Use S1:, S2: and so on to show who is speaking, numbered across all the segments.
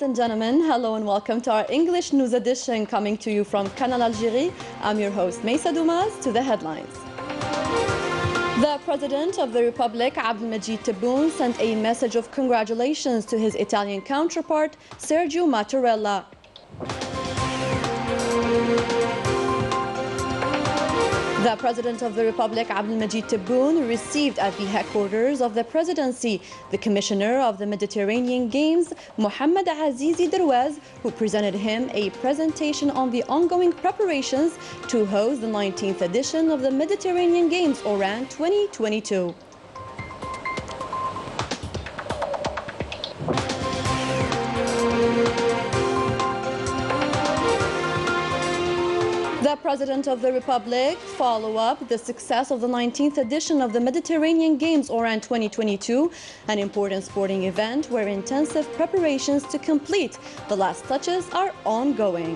S1: and gentlemen, hello and welcome to our English news edition coming to you from Canal, Algérie. I'm your host, Maysa Dumas. To the headlines. The President of the Republic, Abdelmajid Tebboune, sent a message of congratulations to his Italian counterpart, Sergio Mattarella. The President of the Republic, Abdelmajid Tebboune, received at the headquarters of the Presidency the Commissioner of the Mediterranean Games, Mohamed Azizi Derwaz, who presented him a presentation on the ongoing preparations to host the 19th edition of the Mediterranean Games, Oran 2022. The President of the Republic followed up the success of the 19th edition of the Mediterranean Games Oran 2022, an important sporting event where intensive preparations to complete the last touches are ongoing.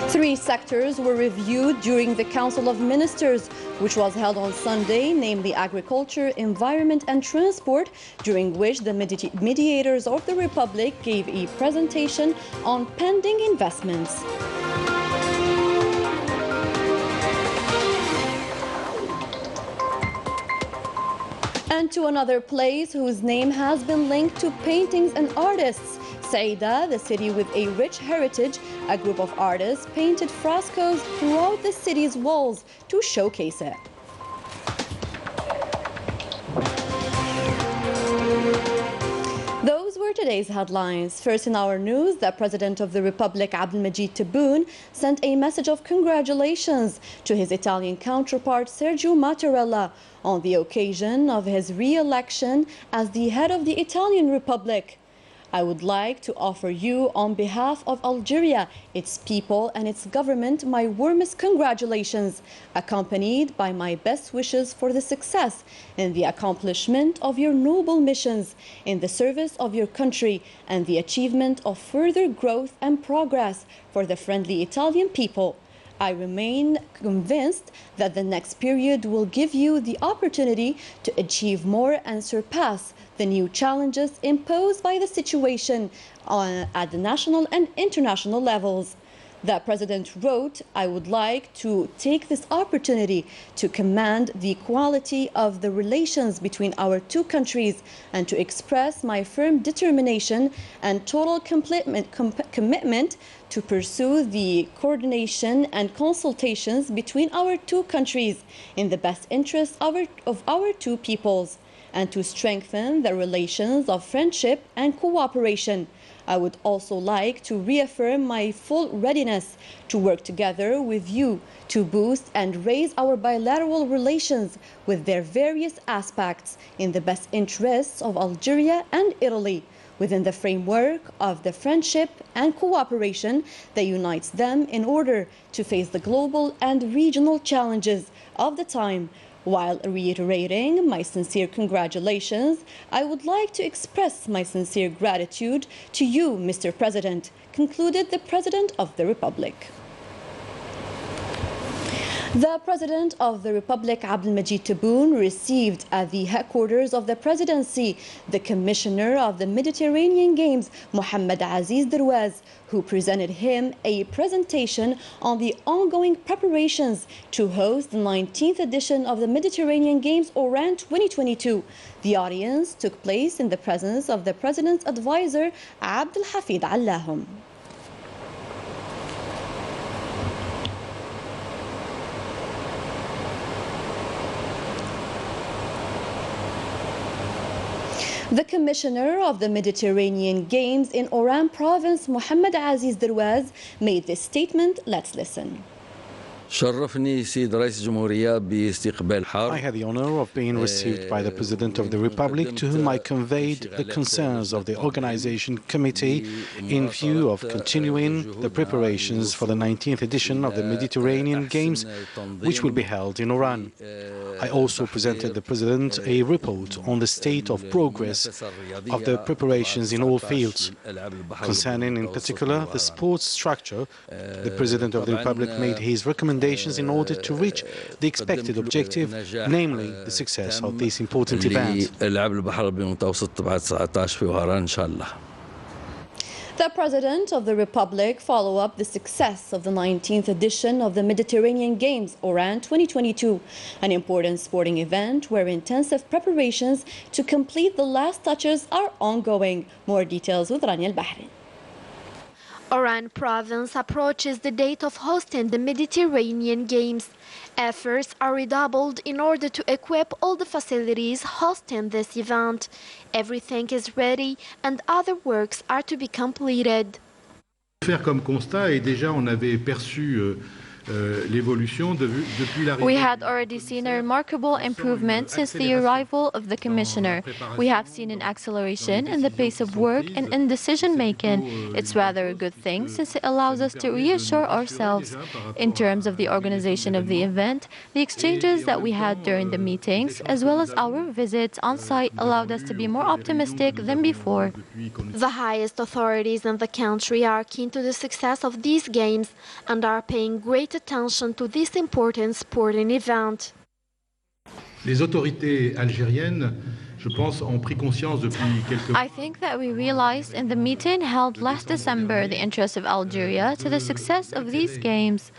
S1: Three sectors were reviewed during the Council of Ministers, which was held on Sunday, namely agriculture, environment and transport, during which the mediators of the Republic gave a presentation on pending investments. And to another place whose name has been linked to paintings and artists. Saida, the city with a rich heritage, a group of artists painted frescoes throughout the city's walls to showcase it. Those were today's headlines. First in our news, the President of the Republic, Abdelmajid Tebboune, sent a message of congratulations to his Italian counterpart, Sergio Mattarella, on the occasion of his re-election as the head of the Italian Republic. I would like to offer you, on behalf of Algeria, its people and its government, my warmest congratulations, accompanied by my best wishes for the success in the accomplishment of your noble missions in the service of your country and the achievement of further growth and progress for the friendly Italian people. I remain convinced that the next period will give you the opportunity to achieve more and surpass the new challenges imposed by the situation at the national and international levels. The President wrote, I would like to take this opportunity to commend the quality of the relations between our two countries and to express my firm determination and total commitment to pursue the coordination and consultations between our two countries in the best interests of our two peoples, and to strengthen the relations of friendship and cooperation. I would also like to reaffirm my full readiness to work together with you to boost and raise our bilateral relations with their various aspects in the best interests of Algeria and Italy, within the framework of the friendship and cooperation that unites them in order to face the global and regional challenges of the time. While reiterating my sincere congratulations, I would like to express my sincere gratitude to you, Mr. President, concluded the President of the Republic. The President of the Republic, Abdelmajid Tebboune, received at the headquarters of the Presidency the Commissioner of the Mediterranean Games, Mohamed Azizi Derwaz, who presented him a presentation on the ongoing preparations to host the 19th edition of the Mediterranean Games Oran 2022. The audience took place in the presence of the President's advisor, Abdelhafid Allahum. The Commissioner of the Mediterranean Games in Oran Province, Mohamed Azizi Derwaz, made this statement. Let's listen.
S2: شرفني سيد رئيس الجمهورية باستقبال حار.
S3: I had the honor of being received by the President of the Republic, to whom I conveyed the concerns of the Organization Committee in view of continuing the preparations for the 19th edition of the Mediterranean Games, which will be held in Oran. I also presented the President a report on the state of progress of the preparations in all fields. Concerning in particular the sports structure, the President of the Republic made his recommendations recommendations in order to reach the expected objective, namely the success of this important event.
S1: The President of the Republic follow up the success of the 19th edition of the Mediterranean Games, Oran 2022, an important sporting event where intensive preparations to complete the last touches are ongoing. More details with Rania Al-Bahri.
S4: Oran province approaches the date of hosting the Mediterranean Games. Efforts are redoubled in order to equip all the facilities hosting this event. Everything is ready and other works are to be completed.
S5: Faire comme constat et déjà on avait perçu
S6: we had already seen a remarkable improvement since the arrival of the Commissioner. We have seen an acceleration in the pace of work and in decision-making. It's rather a good thing since it allows us to reassure ourselves. In terms of the organization of the event, the exchanges that we had during the meetings, as well as our visits on site, allowed us to be more optimistic than before.
S4: The highest authorities in the country are keen to the success of these games and are paying great attention to this important sporting event.
S5: Les autorités algériennes, je pense, ont pris conscience depuis quelques mois.
S6: I think that we realized in the meeting held last December the interest of Algeria to the success of these games.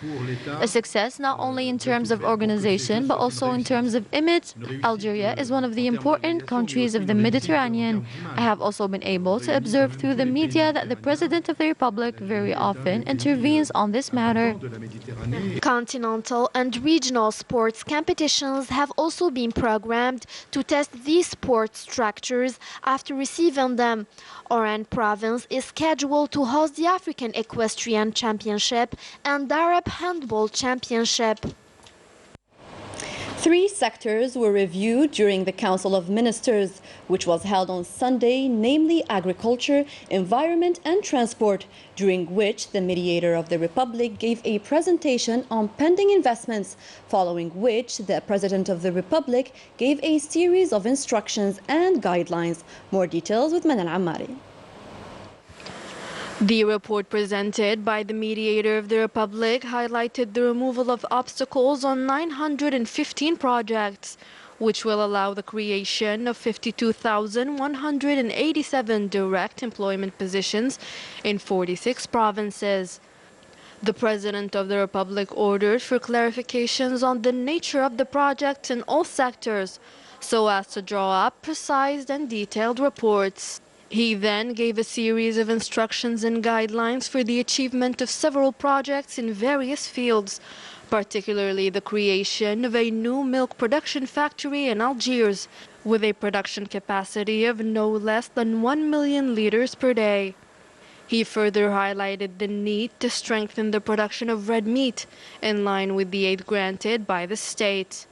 S6: A success not only in terms of organization but also in terms of image. Algeria is one of the important countries of the Mediterranean. I have also been able to observe through the media that the President of the Republic very often intervenes on this matter.
S4: Continental and regional sports competitions have also been programmed to test these sports structures after receiving them. Oran province is scheduled to host the African Equestrian Championship and Arab Handball Championship.
S1: 3 sectors were reviewed during the Council of Ministers, which was held on Sunday, namely agriculture, environment and transport, during which the mediator of the Republic gave a presentation on pending investments, following which the President of the Republic gave a series of instructions and guidelines. More details with Manal Ammari.
S7: The report presented by the mediator of the Republic highlighted the removal of obstacles on 915 projects, which will allow the creation of 52,187 direct employment positions in 46 provinces. The President of the Republic ordered for clarifications on the nature of the projects in all sectors, so as to draw up precise and detailed reports. He then gave a series of instructions and guidelines for the achievement of several projects in various fields, particularly the creation of a new milk production factory in Algiers, with a production capacity of no less than 1 million liters per day. He further highlighted the need to strengthen the production of red meat, in line with the aid granted by the state.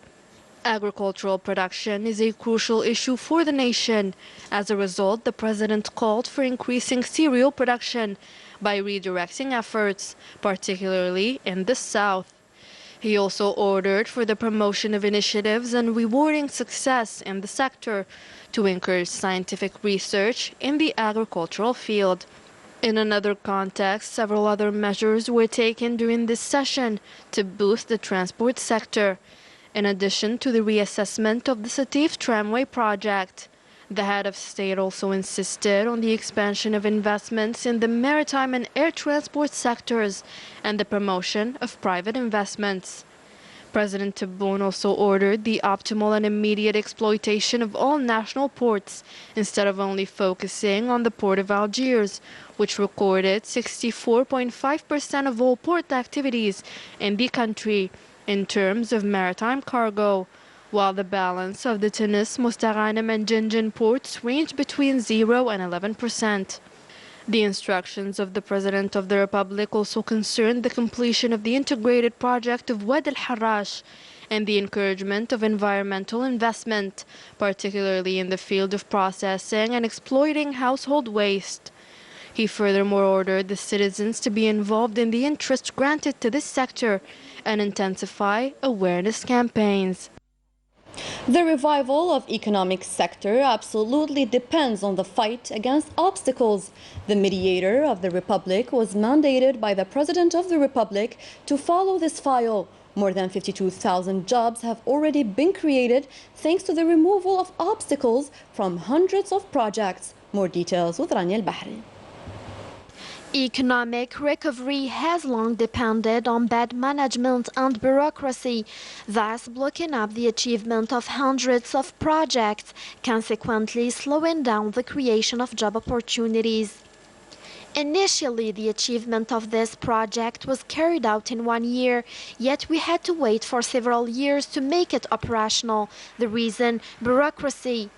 S7: Agricultural production is a crucial issue for the nation. As a result, the President called for increasing cereal production by redirecting efforts, particularly in the south. He also ordered for the promotion of initiatives and rewarding success in the sector to encourage scientific research in the agricultural field. In another context, several other measures were taken during this session to boost the transport sector. In addition to the reassessment of the Satif tramway project, the head of state also insisted on the expansion of investments in the maritime and air transport sectors and the promotion of private investments. President Tebboune also ordered the optimal and immediate exploitation of all national ports, instead of only focusing on the port of Algiers, which recorded 64.5% of all port activities in the country in terms of maritime cargo, while the balance of the Tunis, Mostaghanem and Jinjin ports ranged between 0 and 11%. The instructions of the President of the Republic also concerned the completion of the integrated project of Wad al-Harrash and the encouragement of environmental investment, particularly in the field of processing and exploiting household waste. He furthermore ordered the citizens to be involved in the interest granted to this sector and intensify awareness campaigns.
S1: The revival of economic sector absolutely depends on the fight against obstacles. The mediator of the Republic was mandated by the President of the Republic to follow this file, More than 52,000 jobs have already been created thanks to the removal of obstacles from hundreds of projects. More details with Rania Al-Bahri.
S4: Economic recovery has long depended on bad management and bureaucracy, thus blocking up the achievement of hundreds of projects, consequently slowing down the creation of job opportunities. Initially, the achievement of this project was carried out in 1 year, yet we had to wait for several years to make it operational. The reason: bureaucracy.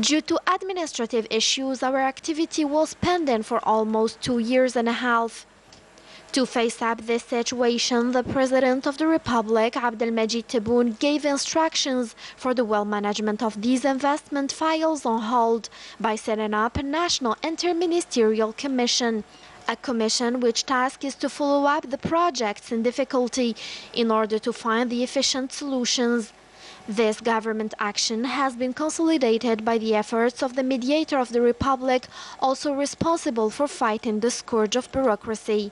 S4: Due to administrative issues, our activity was pending for almost 2 years and a half. To face up this situation, the President of the Republic, Abdelmajid Tebboune, gave instructions for the well management of these investment files on hold by setting up a National Interministerial Commission. A commission which task is to follow up the projects in difficulty in order to find the efficient solutions. This government action has been consolidated by the efforts of the mediator of the Republic, also responsible for fighting the scourge of bureaucracy.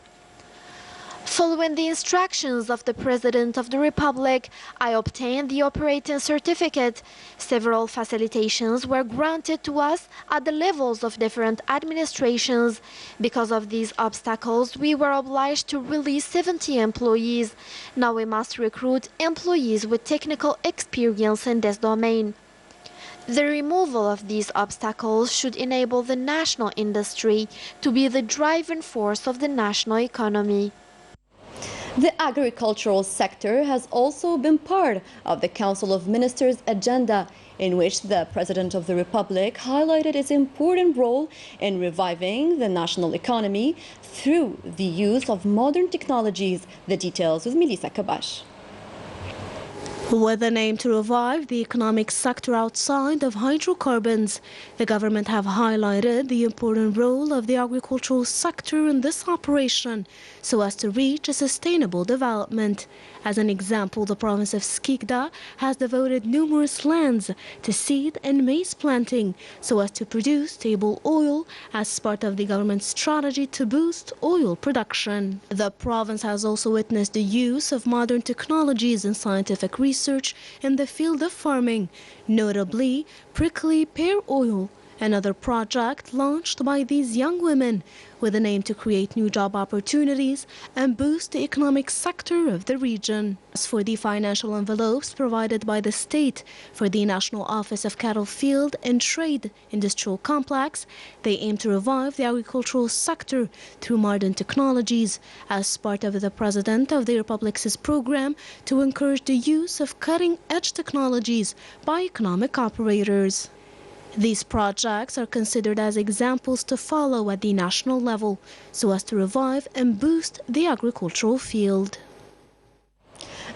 S4: Following the instructions of the President of the Republic, I obtained the operating certificate. Several facilitations were granted to us at the levels of different administrations. Because of these obstacles, we were obliged to release 70 employees. Now we must recruit employees with technical experience in this domain. The removal of these obstacles should enable the national industry to be the driving force of the national economy.
S1: The agricultural sector has also been part of the Council of Ministers' agenda, in which the President of the Republic highlighted its important role in reviving the national economy through the use of modern technologies. The details with Melissa Kabash.
S8: With an aim to revive the economic sector outside of hydrocarbons, the government have highlighted the important role of the agricultural sector in this operation so as to reach a sustainable development. As an example, the province of Skikda has devoted numerous lands to seed and maize planting so as to produce stable oil as part of the government's strategy to boost oil production. The province has also witnessed the use of modern technologies and scientific research in the field of farming, notably prickly pear oil, another project launched by these young women with an aim to create new job opportunities and boost the economic sector of the region. As for the financial envelopes provided by the state for the National Office of Cattle Field and Trade Industrial Complex, they aim to revive the agricultural sector through modern technologies as part of the President of the Republic's program to encourage the use of cutting-edge technologies by economic operators. These projects are considered as examples to follow at the national level so as to revive and boost the agricultural field.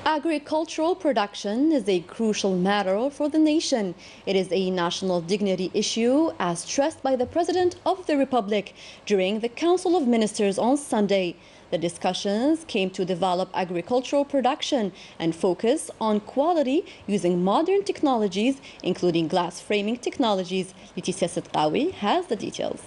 S1: Agricultural production is a crucial matter for the nation. It is a national dignity issue, as stressed by the President of the Republic during the Council of Ministers on Sunday. The discussions came to develop agricultural production and focus on quality using modern technologies, including glass framing technologies. Leticia Sidqawi has the details.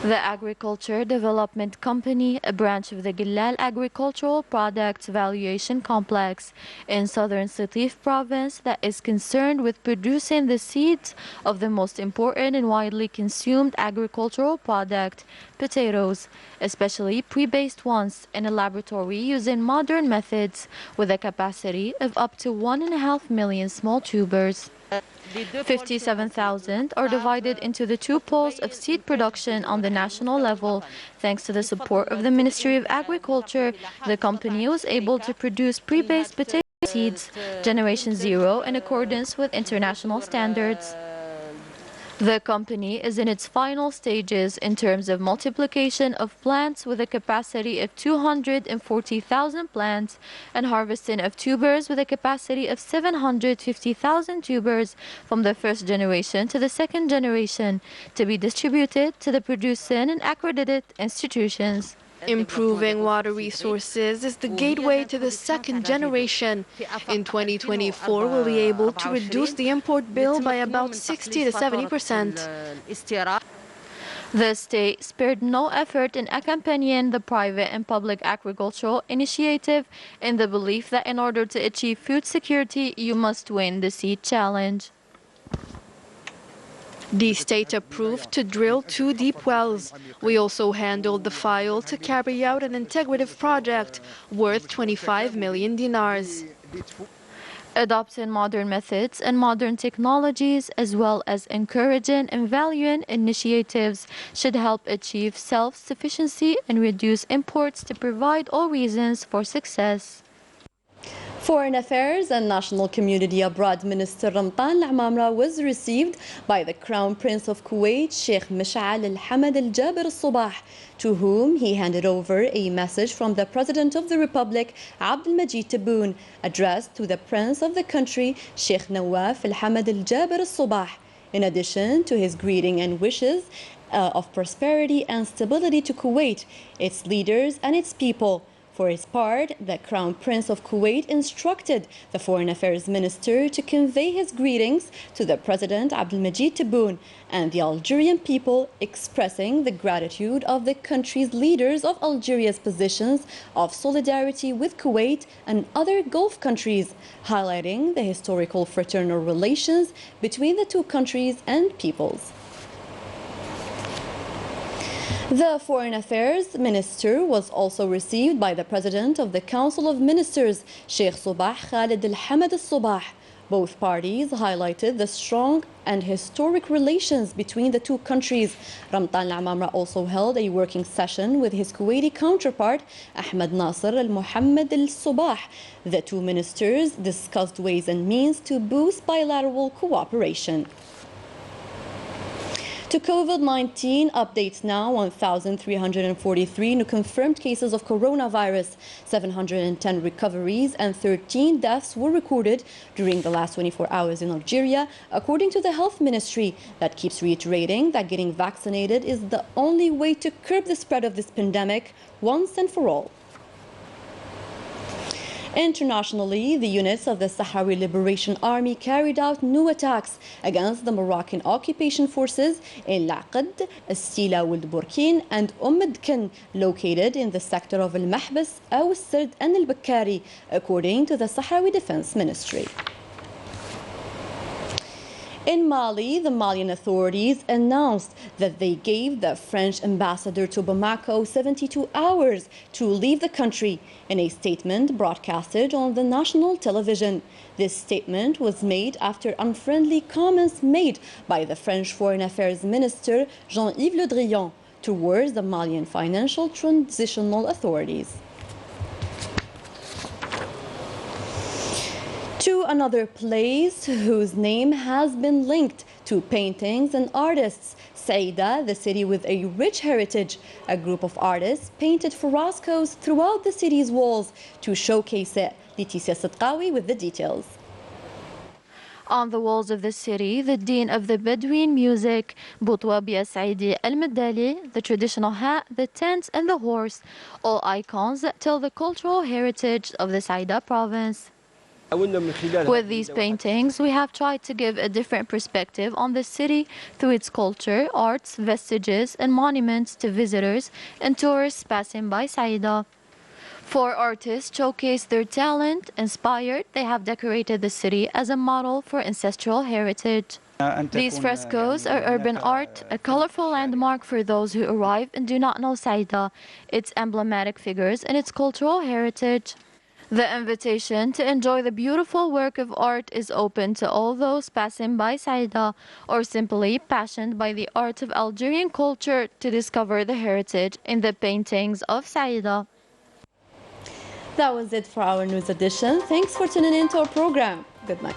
S6: The Agriculture Development Company, a branch of the Gilal Agricultural Products Valuation Complex in southern Sétif province that is concerned with producing the seeds of the most important and widely consumed agricultural product, potatoes, especially pre-based ones, in a laboratory using modern methods with a capacity of up to 1.5 million small tubers. 57,000 are divided into the two poles of seed production on the national level. Thanks to the support of the Ministry of Agriculture, the company was able to produce pre-based potato seeds, Generation 0, in accordance with international standards. The company is in its final stages in terms of multiplication of plants with a capacity of 240,000 plants and harvesting of tubers with a capacity of 750,000 tubers from the first generation to the second generation to be distributed to the producing and accredited institutions.
S7: Improving water resources is the gateway to the second generation. In 2024, we'll be able to reduce the import bill by about 60 to 70%.
S6: The state spared no effort in accompanying the private and public agricultural initiative in the belief that in order to achieve food security, you must win the seed challenge.
S7: The state approved to drill 2 deep wells. We also handled the file to carry out an integrative project worth 25 million dinars.
S6: Adopting modern methods and modern technologies, as well as encouraging and valuing initiatives, should help achieve self-sufficiency and reduce imports to provide all reasons for success.
S1: Foreign Affairs and National Community Abroad Minister Ramtan Al-Amamra was received by the Crown Prince of Kuwait, Sheikh Mish'al Al-Hamad Al-Jaber Al-Sabah, to whom he handed over a message from the President of the Republic, Abdelmajid Tebboune, addressed to the Prince of the country, Sheikh Nawaf Al-Hamad Al-Jaber Al-Sabah. In addition to his greeting and wishes of prosperity and stability to Kuwait, its leaders and its people. For his part, the Crown Prince of Kuwait instructed the Foreign Affairs Minister to convey his greetings to the President Abdelmajid Tebboune and the Algerian people, expressing the gratitude of the country's leaders of Algeria's positions of solidarity with Kuwait and other Gulf countries, highlighting the historical fraternal relations between the two countries and peoples. The Foreign Affairs Minister was also received by the President of the Council of Ministers, Sheikh Sabah Khalid Al-Hamad Al-Sabah. Both parties highlighted the strong and historic relations between the two countries. Ramtan Al-Amamra also held a working session with his Kuwaiti counterpart, Ahmed Nasser Al-Muhammad Al-Sabah. The two ministers discussed ways and means to boost bilateral cooperation. To COVID-19 updates now, 1,343 new confirmed cases of coronavirus, 710 recoveries and 13 deaths were recorded during the last 24 hours in Algeria, according to the Health Ministry, that keeps reiterating that getting vaccinated is the only way to curb the spread of this pandemic once and for all. Internationally, the units of the Sahrawi Liberation Army carried out new attacks against the Moroccan occupation forces in Laqad, Sila Wuld Burkin, and Dken, located in the sector of Al-Mahbas, Al-Sird, and Al-Bakkari, according to the Sahrawi Defense Ministry. In Mali, the Malian authorities announced that they gave the French ambassador to Bamako 72 hours to leave the country in a statement broadcasted on the national television. This statement was made after unfriendly comments made by the French Foreign Affairs Minister Jean-Yves Le Drian towards the Malian Financial Transitional Authorities. To another place whose name has been linked to paintings and artists, Saida, the city with a rich heritage. A group of artists painted frescoes throughout the city's walls to showcase it. Leticia Sadqawi with the details.
S6: On the walls of the city, the Dean of the Bedouin music, Boutwabia Saidi Al-Madali, the traditional hat, the tent, and the horse, all icons that tell the cultural heritage of the Saida province. With these paintings, we have tried to give a different perspective on the city through its culture, arts, vestiges, and monuments to visitors and tourists passing by Saida. 4 artists showcase their talent. Inspired, they have decorated the city as a model for ancestral heritage. These frescoes are urban art, a colorful landmark for those who arrive and do not know Saida, its emblematic figures, and its cultural heritage. The invitation to enjoy the beautiful work of art is open to all those passing by Saida or simply passionate by the art of Algerian culture to discover the heritage in the paintings of Saida.
S1: That was it for our news edition. Thanks for tuning in to our program. Good night.